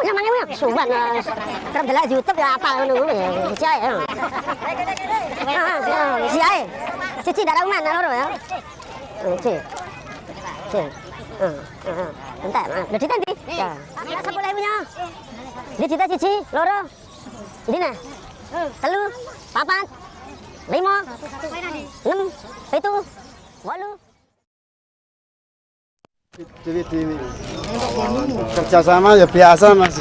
Namanya suban terus delok YouTube ya apal ngono ya. Siae. Siae. Cici darah mana loro ya? Cici. Cici. Entar, udah ditanti. Ya. 10.000-nya. Di cita cici loro. Dina. 3, 4, 5, 6, 7, 8. Kerjasama ya biasa mas,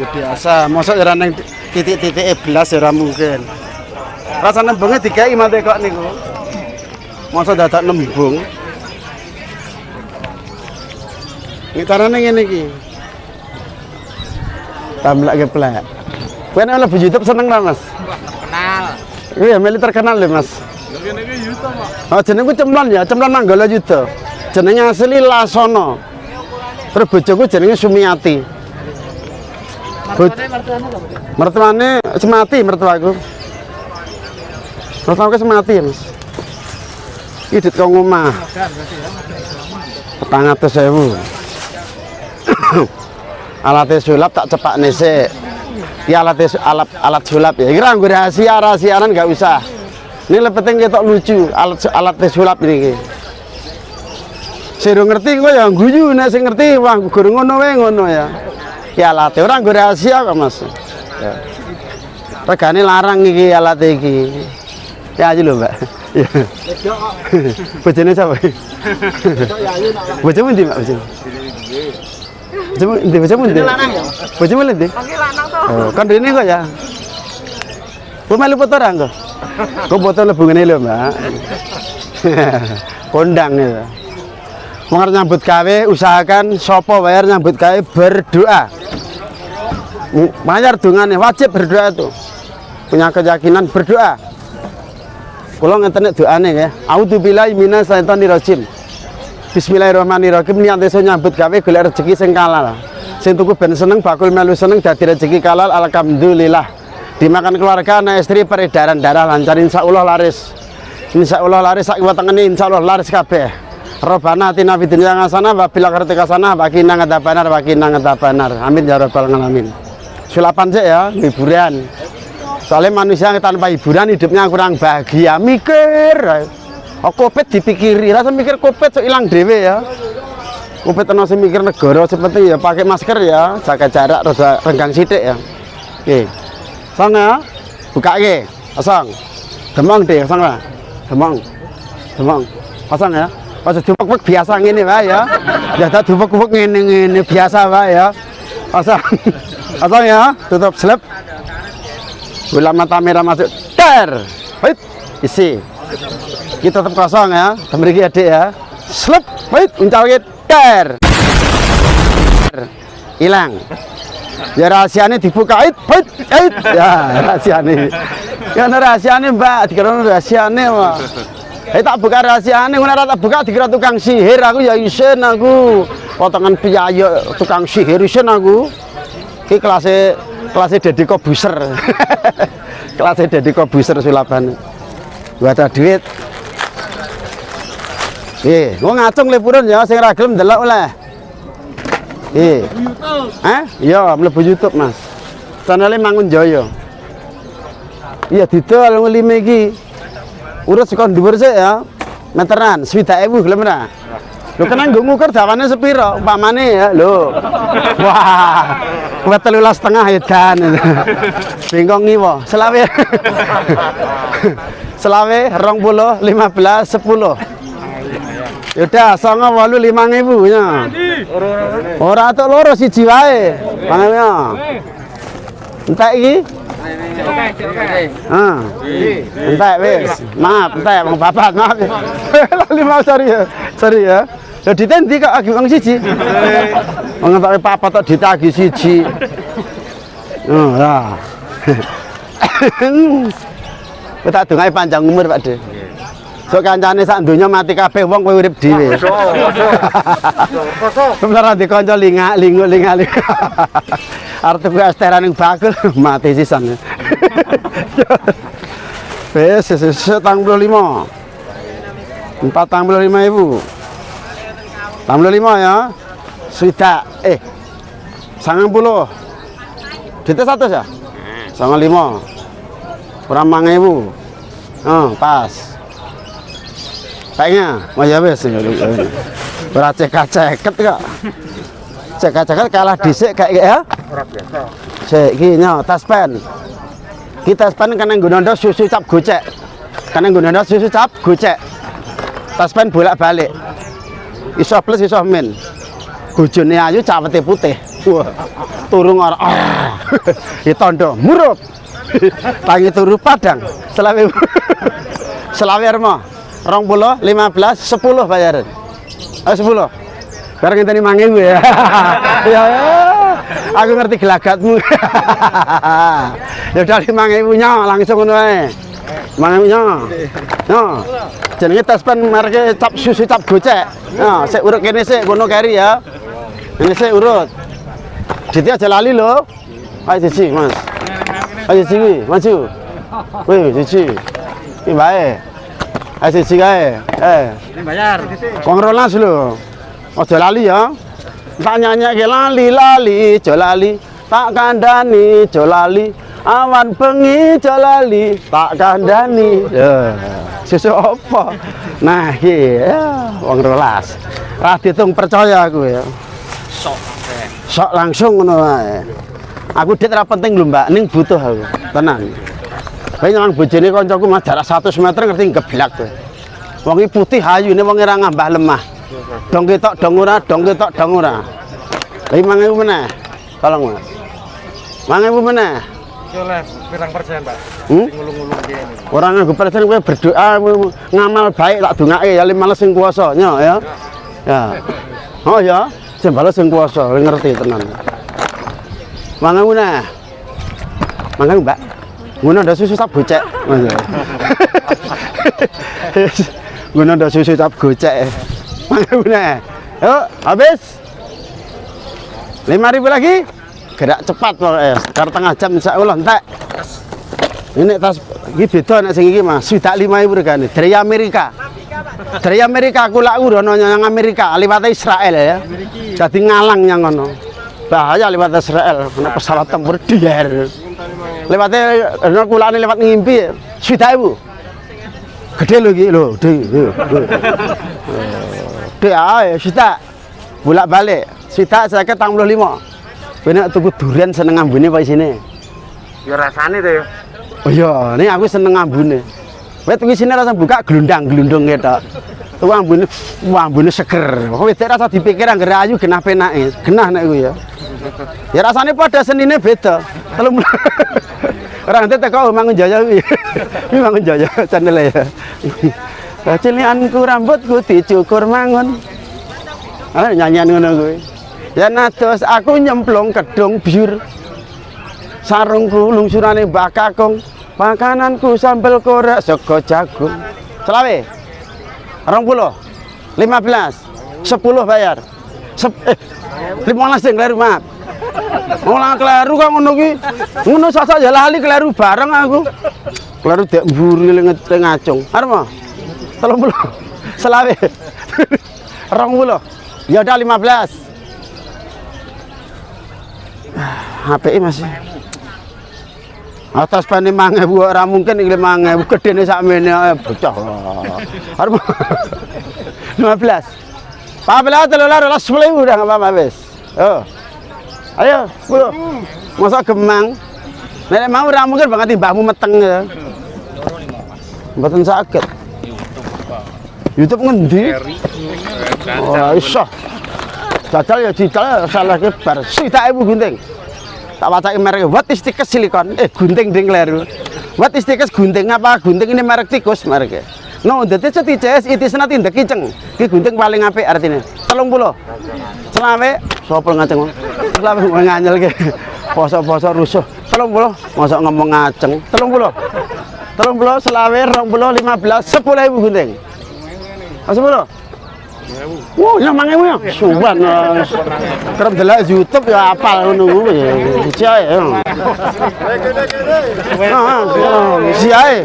ya biasa. Masa ya neng titik-titik belas ya mungkin. Rasa nembungnya dikai mate kok niku. Masa dadak nembung. Ini caranya ngene iki. Tamlak geplek. Kowe nek mlebu YouTube seneng ta mas? Kenal. Iya meli terkenal lho mas. Kene iki YouTube Pak. Oh jenengku Cemplon ya, Cemplon Manggala Yuda. Jenenge asli Lasono. Terus bojoku jenenge Sumiati. Mertuane Semati mertuaku. Mertuaku Semati ya, Mas. Iki dit kok omah. 400.000. Alatnya sulap tak cepak nesek. Ya alat sulap ya. Kira nggo rahasianan nggak usah. Ini lebih penting ketok lucu alat sulap ini. Saya ngerti kok ya guyu nek sing ngerti wah guru ngono wae ngono ya. Ya alat ora nggo rahasia kok Mas. Ya. Regane larang iki alat iki. Ya aja lho, Mbak. Ya. Bojone sapa? Bojomu ndi, Mbak? Bojomu ndi? Bojomu ndi? Bojomu ndi? Oh, kan rene kok ya. Kok melu foto ra kok? Kok foto lebu ngene lho, Mbak. Kondang ya. Mau nyambut gawe usahakan sopo bayar nyambut gawe berdoa. Bayar dungane wajib berdoa itu. Punya keyakinan berdoa. Kula ngeten doane ya. A'udzubillahi minasyaitonir rajim. Bismillahirrahmanirrahim. Niat iso nyambut gawe golek rezeki sing halal. Sing tuku ben seneng bakul melu seneng dadi rezeki halal alhamdulillah. Dimakan keluarga anak istri peredaran darah lancar insyaallah laris. Insyaallah laris sak wetengene insyaallah laris kabeh. Robbana atina fid dunya hasanah wa fil akhirati hasanah wa qina adzabannar. Amin ya rabbal alamin. Sulapan sih ya, hiburan. Soalnya manusia tanpa hiburan hidupnya kurang bahagia. Mikir, Covid dipikiri, rasa mikir Covid so ilang dhewe ya. Covid ana sing mikir negara seperti ya pakai masker ya, jaga jarak rada renggang sithik ya. Oke. Sang ya. Bukake. Pasang. Demong deh, pasang lah. Demong. Pasang ya. Pas dupek biasa ngene wae ya. Ya tak dupek ngene biasa wae ya. Pasang ya, tutup slep. Bola mata merah masuk. Ter. Wait, isi. Kita tetap kosong ya. Mriki adik ya. Slep, wait, uncalke ter. Hilang. Ya rahasiane dibuka. Wait. Ya rahasiane. Ya rahasiane Mbak, dikira rahasiane Pak. Tak buka rahasiane, ngono tak buka dikira tukang sihir aku ya isen aku. Potongan piyayo tukang sihir isen aku. Iki kelasnya Deddy Kobuser. Kelasnya Deddy Kobuser sulapan. Gua ada duit. Gua ngacung liburan ya sing ra gelem ndelok oleh. Iya, mlebu YouTube, Mas. Channel Mangun Jaya. Iya didol nglime iki. Urut sekon dhuwur sik ya. Meteran 70.000 gelem ora? Lho kena nggo ngukur dawane sepiro umpamane ya lho. Wah. Kuwi 13,5 edan. Bengkong ngiwo. Selawe. 20, 15, 10. Yaudah, 985.000 nya. Ora tok loro siji wae. Pangane. Entek iki? Entek wis. Maaf, entek Bang Babat, maaf. Lali mau sorry ya. Lho ditendi kok agi wong siji. Wong entek papat tok ditagi siji. Oh, ya. Kita dongae panjang umur, Pak De. Sok kancane sak donya mati kabeh wong kowe urip dhewe. Bener di kanca lingu. Arep kuwi esteran yang bakul mati sisan. Wes 45. 45.000. 45 ya. Sudah 90. DT 100 ya? 95. Kurang 5.000. Pas. Kayaknya mau ya wis. Ora cekak-ceket kok. Cekak-ceket kalah dhisik kayak ya. Ora biasa. Sik iki nyo taspen. Ki taspen kan nggo nonton susu cap gocek. Kan nggo nonton susu cap gocek. Taspen bolak-balik. Iso plus iso min. Bojone ayu cawete putih. Wah. Turu ora. Ditondo murup. Tangi turu padang. Selawe. Selawe armo. 20, 15, 10 bayaran. 10. Barang ngenteni 5.000 ya. Ya. Aku ngerti gelagatmu. Ya udah 5.000 nya langsung ngono ae. 5.000 nya. Yo. Jenenge taspen mereke cap susu cap gocek. Nah, sik urut kene sik kono keri ya. Ini sik urut. Dite aja lali lho. Ayo siji, Mas. Ayo siji, maju. Wih, siji. Iki bae. Ayo siji kae. Ini bayar. Wong 12 lho. Aja lali ya. Tak nyanyake lali-lali, aja lali. Tak kandhani, aja lali. Awan bengi aja lali, tak kandhani. Ya. Susu apa? Nah, iki ya wong 12. Ra ditung percaya aku ya. Sok langsung ngono wae. Aku dit ora penting lho, Mbak, ning butuh aku. Tenan. Kae nang bojone kancaku mas jarak 100 meter ngerti geblak kowe. Wong iki putih ayune wong ora ngambah lemah. Dong ketok dong ora, dong ketok dong ora. 5.000 meneh. Tolong, Mas. 5.000 meneh. Iki oleh pirang persen, Pak? Ngulung-ngulung kene. Ora nganggo persen kowe berdoa ngamal baik tak dongake ya males sing kuwasa nya ya. Ya. Oh ya, sing bales sing kuwasa ngerti tenan. 5.000 nah. 5.000, Mbak. Ngono ndak susu tak gocek. Ngono ndak susu tak gocek. 5.000 nah. Yuk, habis. 5.000 lagi. Gerak cepat pokoknya. Sekitar setengah jam insyaallah entek. Ini tas iki beda nek sing iki Mas. Sudah 5.000 regane dari Amerika. Dari Amerika aku lak urono yang Amerika liwat Israel ya. Jadi ngalang yang ngono. Bahaya liwat Israel, kena pesawat tempur dier. Lewatnya kulane lewat ngimpi. Sudah ibu. Gede lho iki lho, gede. Ae sudah. Bolak-balik. Sudah saya ke 85. Bener tuku durian seneng ambune apa isine? Ya rasane to ya. Oh iya, ini aku seneng ambune. Wet tuku isine rasa buka glundang-glundung ketok. Tuku ambune seger. Kok wedek rasa dipikir anggere ayu genah penake. Genah nek ku ya. Ya rasane padha senine beda. Telung ora ngerti teko Mangun Jaya kuwi. Kuwi Mangun Jaya channel ya. Cilianku rambutku dicukur mangun. Ah nyanyian ngono kuwi. Ya nados aku nyemplung kedung biur. Sarungku lungsurane Mbak Kakung. Makananku sambel korek sego jagung. Selawe. 20. 15. 10 bayar. 15 sing kleru maaf. Ora kleru kok ngono ki. Ngono sasa ya lali kleru bareng aku. Kleru dek mburi ngacung. Arep mo? 30. Selawe. 20. Ya udah 15. HPI masih. Atas pane 5.000 ora mungkin iki 5.000 gedene sakmene bocah. Arep 15. Pabela telular 10.000 udah enggak apa-apa wis. Yo. Ayo, 10. Masa gemang. Nek mau ora mungkin banget mbahmu meteng ya. Mboten sakit. YouTube ngendi? Oh, iso. Jajal ya jajal salah ke bar. Sita ibu gunting. Tak wacake merek What is tikus silikon. Gunting ding kleru. What is tikus gunting apa? Gunting ini merek tikus merek. No, dadi CTCS it is not in the kitchen. Ki gunting paling apik artine. 30. Selawe sapa ngaceng. Selawe nganyel ke. Poso-poso rusuh. 30. Mosok ngomong ngaceng. 30. 30 selawe 20 15 10.000 gunting. 10. Wow, 5.000 ya. Suwan. Kerep delok YouTube ya apal ngono kuwi ya. Siae. Siae.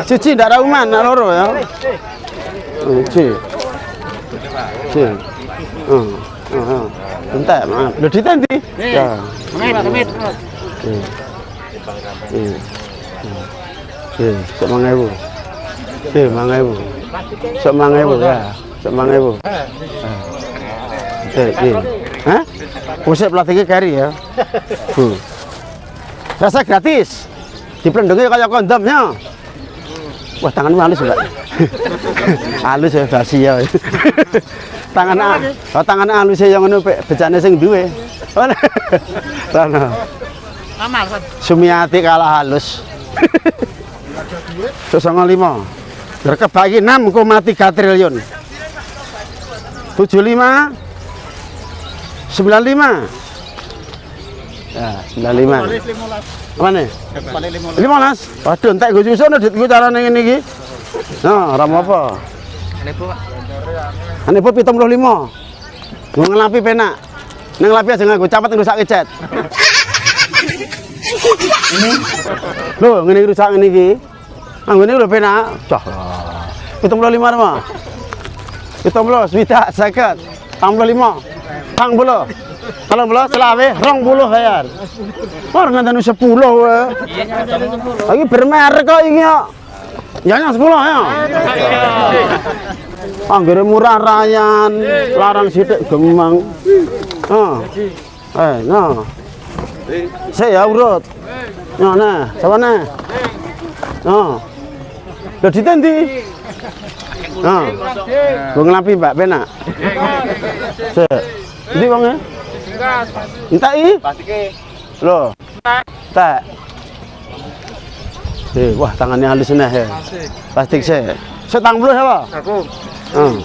Cici ndak rauman loro ya. Cici. Cici. Entek, maaf. Lho ditendi. Ya. Kemit. Sok 1000. 1000. Sok 1000 ya. Sok 1000. Hah? Pusat pelatihnya carry ya. Rasa gratis. Diplendongi kayak kondomnya. Wah, tangan halus enggak? Halus ya basi ya. Tangan halus ya yang ngono becane sing duwe. Sana. Amal kan. Sumiati kalah halus. 95. Berkebagi 6,3 triliun. 75. 95. Ya, 95. Apa nih? 15. Waduh, entek gue susun duitku carane ngene iki. Nah, ora apa. Ane Bu 75. Gue ngelapi penak. Ning ngelapi aja nganggo capet rusak kecet. Lho, ngene iki rusak ngene iki. Anggone lho penak. Cah. 75 mah. 70, 50, 55. 40. Kalau belum selawe, 20 bayar. Orang nganteni 10 wae. Lagi bermerek kok iki kok. Ya yang 10 ya. Anggere murah rayan, larang sithik gemang. Nah. Saya urut. Nah, sawane. Nah. Lho ditendi. Nah. Gue ngelapi Mbak penak. Ndi wonge? Entek iki? Plastike. Lho. Tak. Wah, tangannya halus nah ya. Plastik sih. Setang puluh apa? Aku. 30.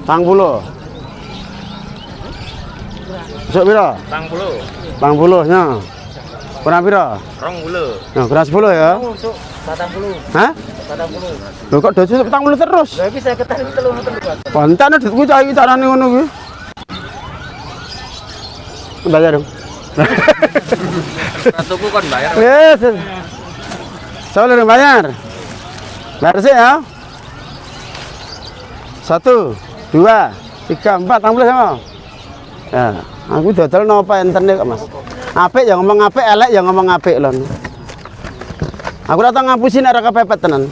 Tang puluh. Sok pira? 40 nya. Kurang pira? 20. Nah, kurang 10 ya. 40. Hah? 40. Lho kok dojo 40 terus? Lah iki 50 terus. Kontane duitku cah iki carane ngono kuwi. Bayar dong. Tuku kon bayar. Yes. Soalnya dong bayar. Bayar sih ya. 1, 2, 3, 4, 60 sama. Ya, aku dodol napa internet kok, Mas. Apik ya ngomong apik, elek ya ngomong apik lho. Aku datang ngapusi nek ora kepepet tenan.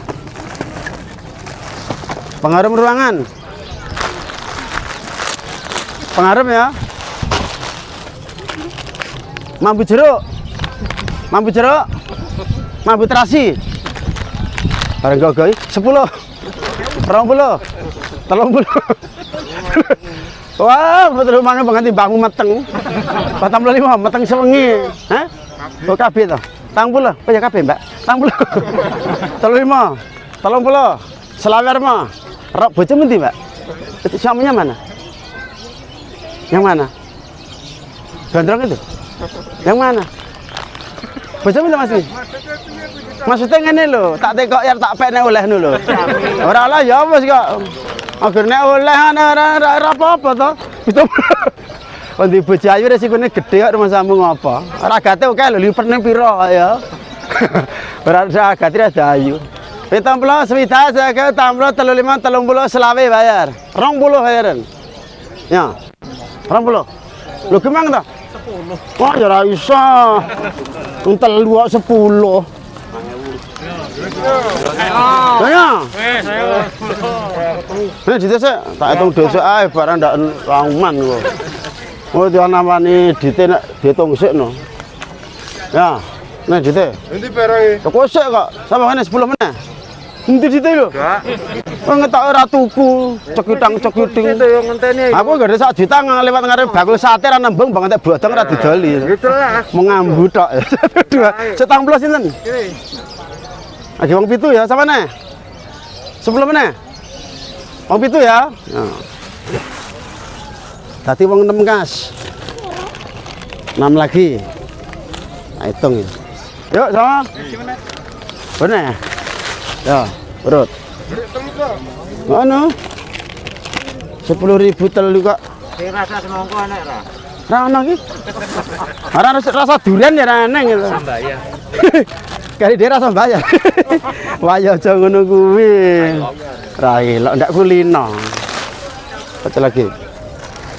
Pengharum ruangan. Pengharum ya. Mambu jeruk. Mambu terasi. Bareng gogoi 10. 20. 30. Wah, betul mangan banget timbangmu meteng. 45 meteng sewengi. Hah? Kok kabeh to? 30. Kok ya kabeh, Mbak? 30. 35. 30. Selawer mah. Rok bojomu ndi, Mbak? Itu suaminya mana? Yang mana? Gondrong itu? Yang mana? Bojomu itu Mas? Maksudnya ngene lho, tak tekok ya tak pekne olehnu lho. Ora lah ya wis kok. Akhirnya oleh ora apa-apa to. Itu kon di bojo ayu resikone gedhe kok rumah sambu ngopo. Ora gate oke lho liperne pira ya. Ora gate ada ayu. 70 swita saya 35 30 selawe bayar. 20 bayaran. Ya. 20. Lho gimana ta? 10. Wah ya ora iso. Untel 10. Ya. Nek dite tak hitung dhisik ae barang ndak rauman kok. Oh dia namani dite nek diitung sik no. Ya. Nek dite. Endi peroe? Kok sik kok. Sampe ngene 10 meneh. Endi dite lho? Enggak. Kok ngetok ora tuku, cekitang-cekiting. Itu yang ngenteni. Aku gak ada 1 juta lewat ngarep bakul sate ra nembung banget bodong ra didoli. Gitu lah. Mengambu tok. 2. 70 sinten? Lagi wong pitu ya, sama nih? 10 meneh? Wong pitu ya? Tadi wong 6 kas. 6 lagi. Nah, hitung ya. Yuk, sama. Bener. Ya, urut. Ngono. 10.000 telu kok. Rasa semongko enak ra? Ra ono iki. Ora rasa durian ya ra eneng gitu. Sambayar. Kali dia rasa bayar. Wah ya aja ngono kuwi. Ra elok ndak kulino. Baca lagi.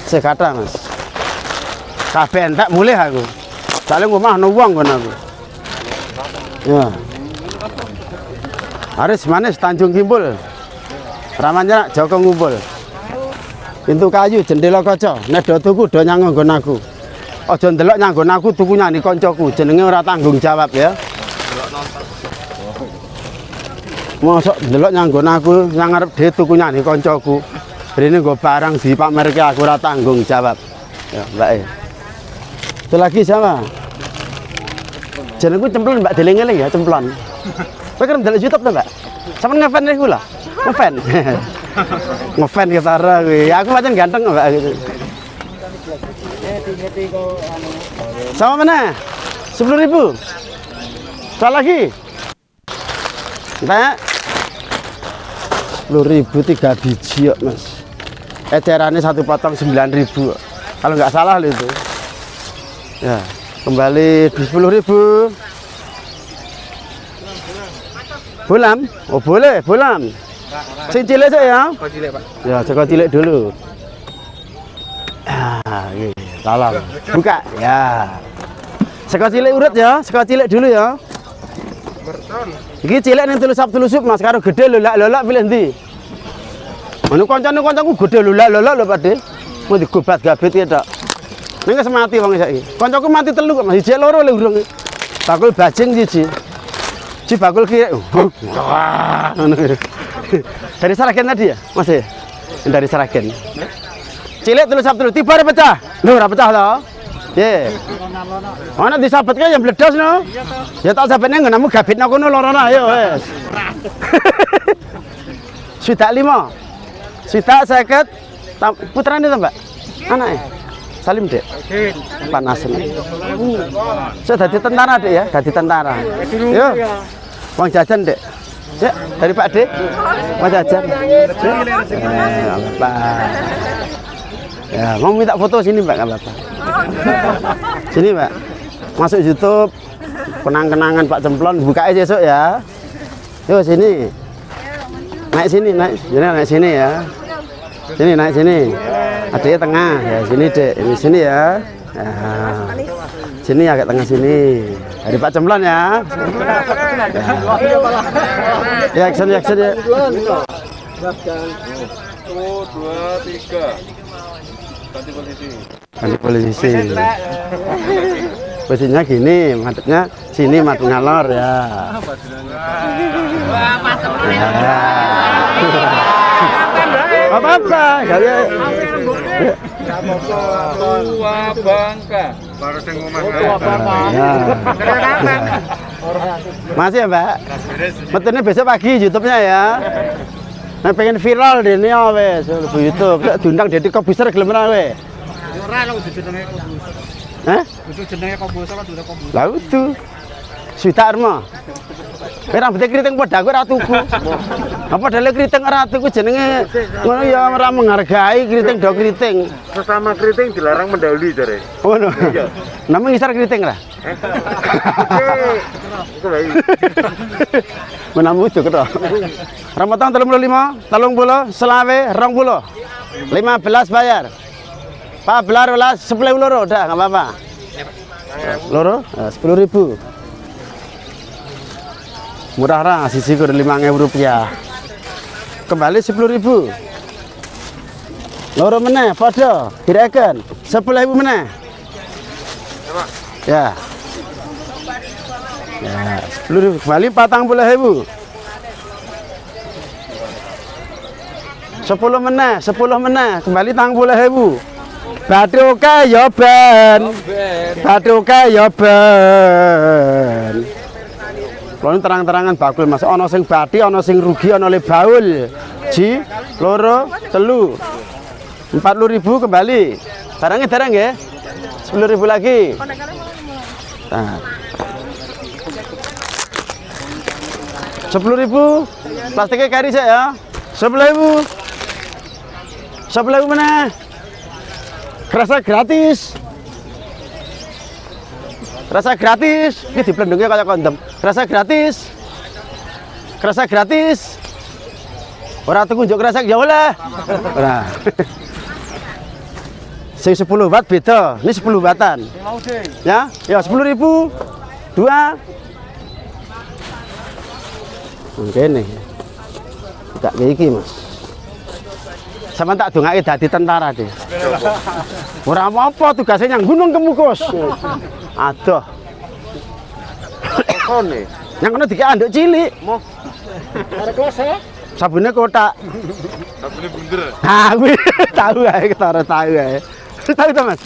Sekata mas. Kabeh entek mulih aku. Soalnya ngomah no wong kon aku. Ya. Aris manis Tanjung Kimpul. Ramanya Joko ngumpul. Pintu kayu jendela kaca. Nek do tuku do nyang nggon aku. Aja ndelok nyanggon aku tuku nyani koncoku. Jenenge ora tanggung jawab ya. Mosok ndelok nyanggon aku nyang ngarep dhewe tuku nyani koncoku. Rene nggo barang dipamerke aku ora tanggung jawab. Ya, Mbak. Itu lagi sama. Jenengku Cemplon Mbak deling-eling ya, Cemplon. Kowe kan ndelok YouTube to, Mbak? Sampeyan ngefan niku lho. Ngefan. Ngefan gitara kuwi. Aku pancen ganteng Mbak gitu. Sama mana? 10.000. Soal lagi. Mbak. 10.000 3 biji kok, Mas. Ecerannya satu potong 9.000. Kalau nggak salah itu. Ya, kembali di 10.000. Bulam? Oh boleh, bulam. Sing cilik aja ya. Cilik, Pak. Ya, Joko cilik dulu. Ah, ini salam. Buka. Ya. Seko cilik urut ya, seko cilik dulu ya. Berton. Iki cilik ning telusup Mas, karo gede lolak-lolak pilih ndi? Anu kanca-kancaku gede lolak-lolak lho, Pak De. Mau digobat gabet ya, Tok. Ning wis mati wong saiki. Kancaku mati telu kok, Mas. Siji loro le urung. Bakul bajing siji. Ci bakul kiri. Wah, ngono. Dari Sragen tadi ya, Mas? Dari Sragen. Cilik telu tiba ora pecah. Lho ora pecah to. Nggih. Ana disabetke yang bledos no. Ya tak sabetne nggonmu gabitno kono lorona ayo wis. Sudah 5. Sudah 50. Putrane to, Mbak? Anake. Salim, Dek. Panas ini. Saya dadi tentara, Dek ya, dadi tentara. Yo. Wong jajan, Dek. Ya, dari Pak Dek. Wong jajan. Pak. Ya, mau minta foto sini, Mbak, enggak apa-apa. Sini, Mbak. Masuk YouTube. Kenang-kenangan Pak Cemplon, buka aja besok ya. Yo sini. Naik sini, naik. Jadi naik sini ya. Sini naik sini. Adiknya tengah ya, sini Dek, ini sini ya. Nah, sini agak tengah sini. Dari Pak Cemplon ya. Ya, action ya. 1, 2, 3. Ganti posisi. Ganti posisi. Posisinya gini, madepnya sini, madep ngalor ya. Apa-apa, kalian. Tua Bangka. Baru sing ngomong. Masih ya, Mbak? Metunya besok pagi YouTube-nya ya. Nah, pengen viral deh nih wes di YouTube. Diundang Deddy Kobuser gelem ora we? Ora lho jenenge Kobuser. Hah? Itu jenenge Kobuser kan udah Kobuser. Lah itu. Sudah arma. Ora rambutnya keriting padha aku ora tuku. Apa dale keriting ora tuku jenenge ngono ya ora menghargai keriting do keriting. Sesama keriting dilarang mendahului jare. Ngono. Namanya ngisar keriting lah. Itu baik. Menamu itu ketok. Ramadan 35, 30, selawe 20. 15 bayar. 14, 10 loro udah enggak apa-apa. Loro 10.000. Murah lah, sisi kur 5.000 rupiah. Kembali 10.000. Loro meneh, padha, direken 10.000 meneh. Ya. Ya, 10.000 kembali 40.000. 10 meneh, kembali 30.000. Bathuke ya ben. Bathuke ya ben. Kalau terang-terangan bakul Mas, ono sing bati, ono sing rugi, ono le baul. Ji, loro, telu. 40.000 kembali. Barangnya darang ya. 10.000 lagi. Nah. 10.000. Plastiknya kari saya ya. 10.000. 10.000 mana? Rasa gratis. Rasa gratis. Ini diplendungnya kayak kondom. Rasa gratis. Rasa gratis. Orang tuh kunjuk rasa ya oleh. Nah. Sing 10 watt beda. Ini 10 wattan. Mau deh. Ya, ya 10.000. Dua. Oke nih. Tak kayak iki, Mas. Sama tak dongake dadi tentara deh. Ora apa-apa tugasnya yang gunung kemukus. Aduh. Kone. Yang kena dikek anduk cilik. Mau. Ada kelas ya? Sabunnya kotak. Sabunnya bunder. Ah, gue tahu ae ketara tahu ae. Tahu to, Mas?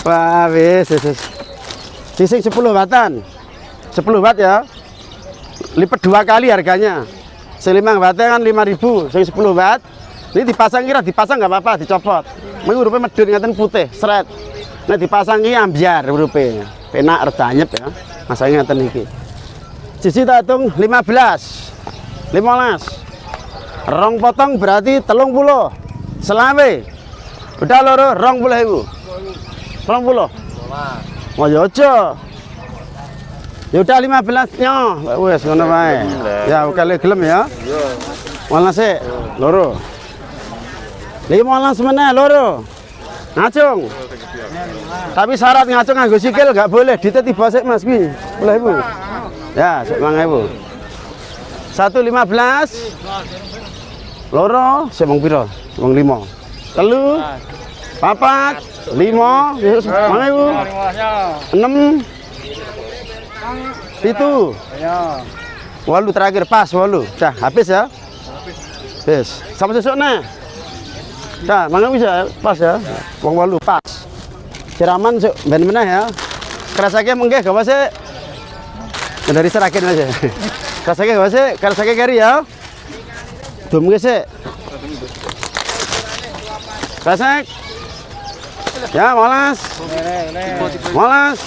Wah, wis. Sing 10 wattan. 10 watt ya. Lipat 2 kali harganya. Sing 5 watt kan 5.000, sing 10 watt. Ini dipasang kira dipasang nggak apa-apa, dicopot. Mau urupe medun ngaten putih, seret. Nek dipasang iki ambyar urupe. Penak redanyep ya. Masangnya ngaten iki. Siji tak hitung 15. 15. Rong potong berarti 30. Selawe. Udah loro 20.000. 20. Mau yo aja. Ya udah 15-nya. Wes ngono wae. Ya kali gelem ya. Iya. Mana sih? Loro. 15 meneh loro. Ngacung. Tapi syarat ngacung nganggo sikil enggak boleh. Ditiba sik Mas kuwi. 10.000. Ya, 10.000. 1.15. Loro, sik mung pira? Mung 5. 3. 4, 5, 10.000. 6. Itu. Ya. 8 terakhir pas 8. Dah habis ya. Habis. Sama sesuk nah. Dah, mangga bisa pas ya. Wong 8 pas. Siraman suk ben meneh ya. Kerasake mengke gawe sik. Dari serakin aja. Kerasake gawe sik, kerasake keri ya. Dum ge sik. Kerasak. Ya, malas. Malas.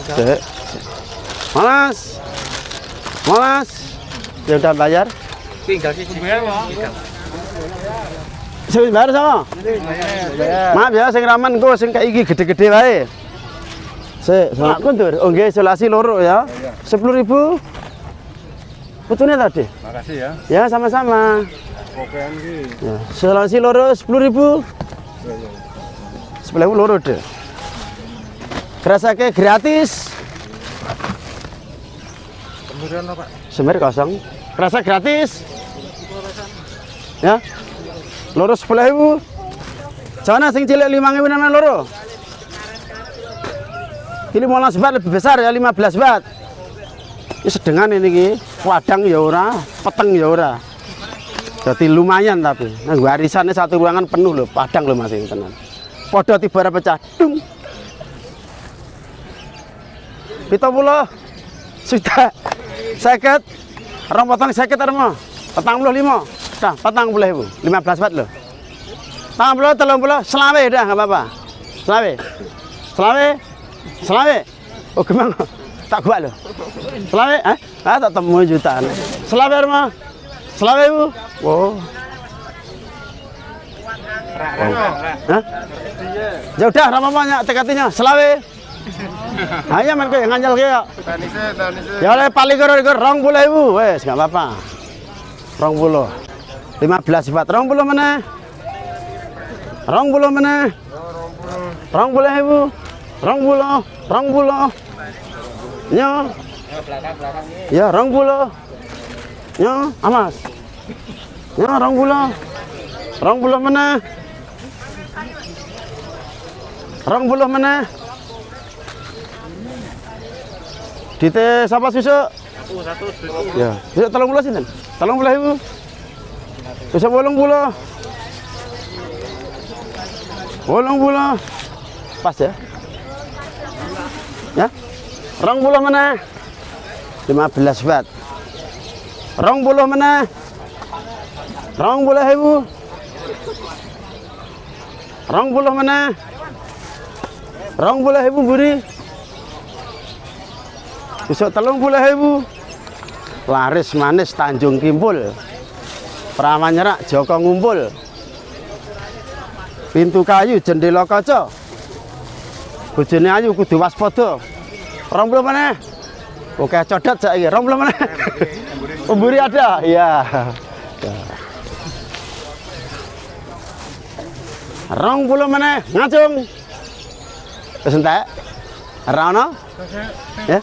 Cek. Malas. Malas. Ya udah bayar. Tinggal sih bayar, Bang. Sing bayar sama? Maaf ya sing raman engko sing kayak iki gede-gede wae. Sik, sak kuntur. Oh nggih, isolasi loro ya. 10.000. Putune tadi. Makasih ya. Ya, sama-sama. Oke iki. Ya, isolasi loro 10.000. 10.000 loro deh. Kerasake gratis. Kemudian apa, Pak? Semer kosong. Kerasa gratis. Ya. Loro 10.000. Jana sing cilik 5.000 nang loro. Ini 15 watt lebih besar ya 15 watt. Ini sedengan ini ki. Wadang ya ora, peteng ya ora. Jadi lumayan tapi. Nah, warisannya satu ruangan penuh loh, padang loh masih tenan. Podo tiba pecah. Dung. 70 sudah 50 orang potong 50 armo 45 dah 40.000 15 watt loh 40 30 selawe dah nggak apa-apa selawe oh gimana tak gua loh selawe tak temu jutaan selawe armo selawe bu oh ya udah ramah banyak tekatinya selawe. Hanya men kowe nganjal kowe. Ya oleh paling karo 20.000 wes enggak apa-apa. 20. 15 watt 20 meneh. 20 meneh. 20.000. 20. Nyo. Ya 20. Nyo, amas. Nyo 20. 20 meneh. 20 meneh. Dite sapa susu? Satu. Ya, susu 30 sinten? 30.000. Susu 80. 80. Pas ya? Ya. 20 meneh. 15 watt. 20 meneh. 20.000. 20 meneh. 20.000 buri. Besok 30.000. Laris manis Tanjung Kimpul. Perawan nyerak Joko ngumpul. Pintu kayu jendela kaca. Bojone ayu kudu waspada. 20 meneh. Oke codot saiki 20 meneh. Pemburi ada? Iya. 20 meneh ngacung. Wis entek. Ora ono? Ya.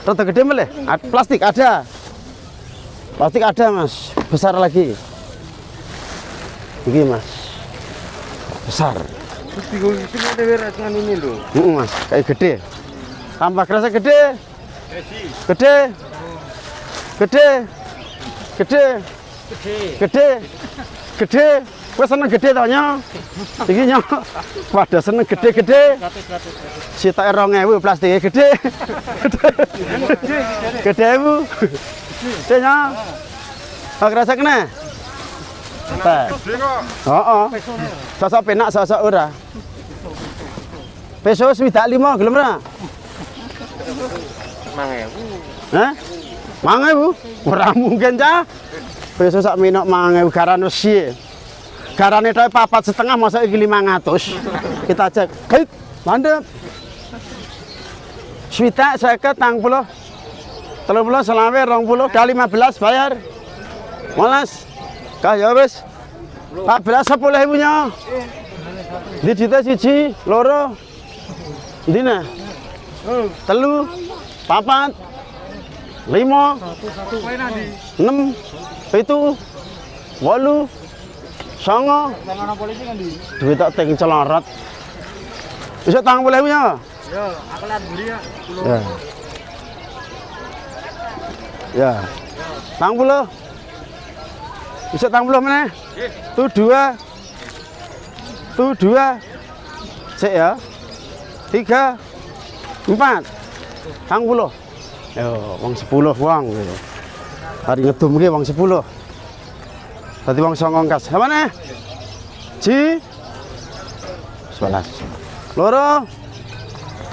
Rada gede meleh. Plastik ada. Plastik ada, Mas. Besar lagi. Ini, Mas. Besar. Terus di sini ada beratnya ini loh. Mas, kayak gede. Tambah kerasa gede. Gede. Gede. Gede. Gede. Gede. Wes seneng gede to nya. Iki nya pada seneng gede-gede. Sitoke 2000 plastiknya gede. Gede Bu. Gede nya. Pak rasa kena. Tak. Heeh. Sosok penak sosok ora. Peso 5 gelem ora? 5.000. Hah? 5.000? Ora mungkin cah. Peso sak minok 5.000 garan wis piye? Garane tok 4,5 masa iki 500. Kita cek. Hei, mandep. Swidak 50 30. 30 selawe 20 kali 15 bayar. 15. Kah ya wis. 14 10.000 nya. Di juta siji, loro. Dina. 3 4 5 6 7 8 Songo. Duit tak teng celorot. Bisa 30.000 nya. Ya, aku lihat beli ya. Ya. Ya. 30. Bisa 30 meneh. Tuh 2. Tuh 2. Cek ya. 3 4 30. Yo, wong 10 wong gitu. Hari ngedum ki wong 10. Dadi wong 9 kas. Samane? Ji 11. Loro.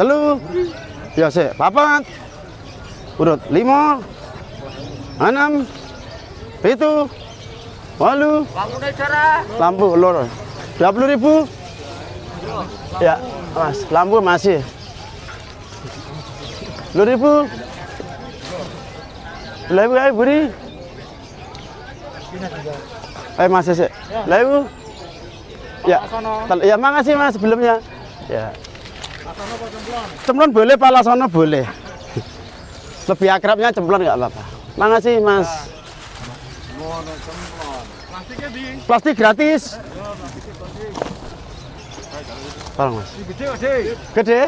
3. Ya sik, 4. Urut 5. 6. 7. 8. Lampu loro. 20.000. Ya, Mas, lampu masih. 10.000. 10.000 ae buri. Masih sih. 10.000. Ya. Ya, makasih Mas sebelumnya. Ya. Cemplon boleh, palasono boleh. Lebih akrabnya cemplon enggak apa-apa. Makasih Mas. Plastiknya di. Plastik gratis. Tolong Mas. Gede. Gede?